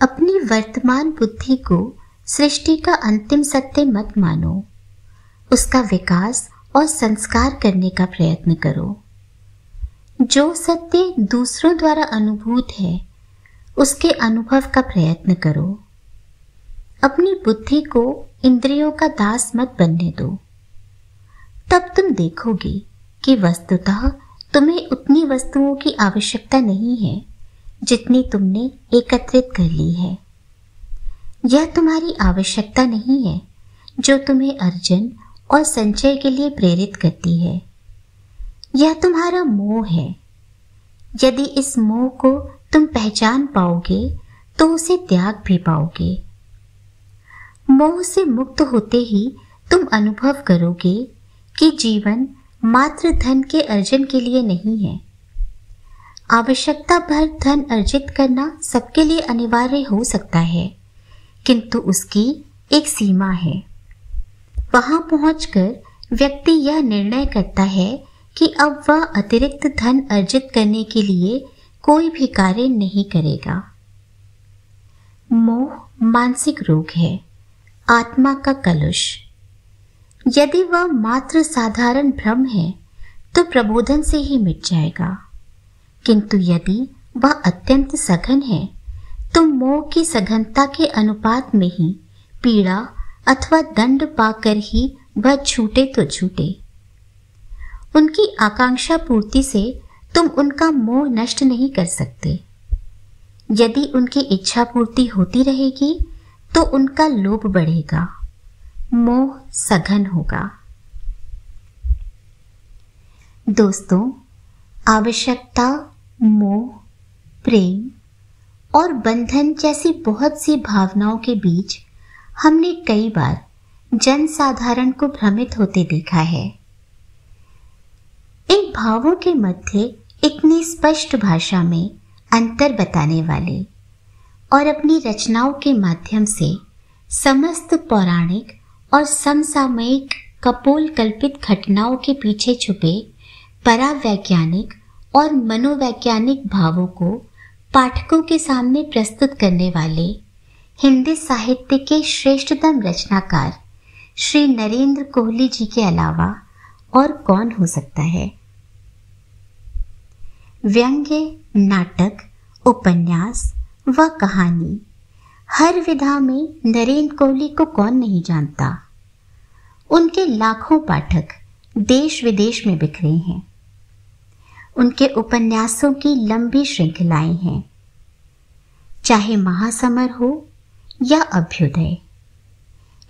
अपनी वर्तमान बुद्धि को सृष्टि का अंतिम सत्य मत मानो। उसका विकास और संस्कार करने का प्रयत्न करो। जो सत्य दूसरों द्वारा अनुभूत है, उसके अनुभव का प्रयत्न करो। अपनी बुद्धि को इंद्रियों का दास मत बनने दो। तब तुम देखोगे कि वस्तुतः तुम्हें उतनी वस्तुओं की आवश्यकता नहीं है जितनी तुमने एकत्रित कर ली है। यह तुम्हारी आवश्यकता नहीं है जो तुम्हें अर्जन और संचय के लिए प्रेरित करती है। यह तुम्हारा मोह है। यदि इस मोह को तुम पहचान पाओगे तो उसे त्याग भी पाओगे। मोह से मुक्त होते ही तुम अनुभव करोगे कि जीवन मात्र धन के अर्जन के लिए नहीं है। आवश्यकता भर धन अर्जित करना सबके लिए अनिवार्य हो सकता है, किंतु उसकी एक सीमा है। वहां पहुंचकर व्यक्ति यह निर्णय करता है कि अब वह अतिरिक्त धन अर्जित करने के लिए कोई भी कार्य नहीं करेगा। मोह मानसिक रोग है, आत्मा का कलुष। यदि वह मात्र साधारण भ्रम है तो प्रबोधन से ही मिट जाएगा, किंतु यदि वह अत्यंत सघन है तो मोह की सघनता के अनुपात में ही पीड़ा अथवा दंड पाकर ही वह छूटे तो छूटे। उनकी आकांक्षा पूर्ति से तुम उनका मोह नष्ट नहीं कर सकते। यदि उनकी इच्छा पूर्ति होती रहेगी तो उनका लोभ बढ़ेगा, मोह सघन होगा। दोस्तों, आवश्यकता, मोह, प्रेम और बंधन जैसी बहुत सी भावनाओं के बीच हमने कई बार जनसाधारण को भ्रमित होते देखा है। इन भावों के मध्य इतनी स्पष्ट भाषा में अंतर बताने वाले और अपनी रचनाओं के माध्यम से समस्त पौराणिक और समसामयिक कपोल कल्पित घटनाओं के पीछे छुपे परावैज्ञानिक और मनोवैज्ञानिक भावों को पाठकों के सामने प्रस्तुत करने वाले हिंदी साहित्य के श्रेष्ठतम रचनाकार श्री नरेंद्र कोहली जी के अलावा और कौन हो सकता है। व्यंग्य, नाटक, उपन्यास व कहानी, हर विधा में नरेंद्र कोहली को कौन नहीं जानता। उनके लाखों पाठक देश विदेश में बिखरे हैं। उनके उपन्यासों की लंबी श्रृंखलाएं हैं, चाहे महासमर हो या अभ्युदय।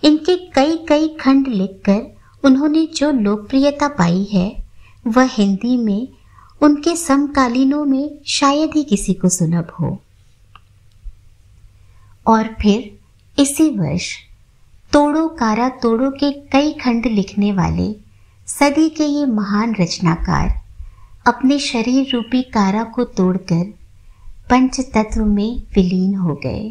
इनके कई कई खंड लिखकर उन्होंने जो लोकप्रियता पाई है वह हिंदी में उनके समकालीनों में शायद ही किसी को सुलभ हो। और फिर इसी वर्ष तोड़ो कारा तोड़ो के कई खंड लिखने वाले सदी के ये महान रचनाकार अपने शरीर रूपी कारा को तोड़कर पंच तत्व में विलीन हो गए।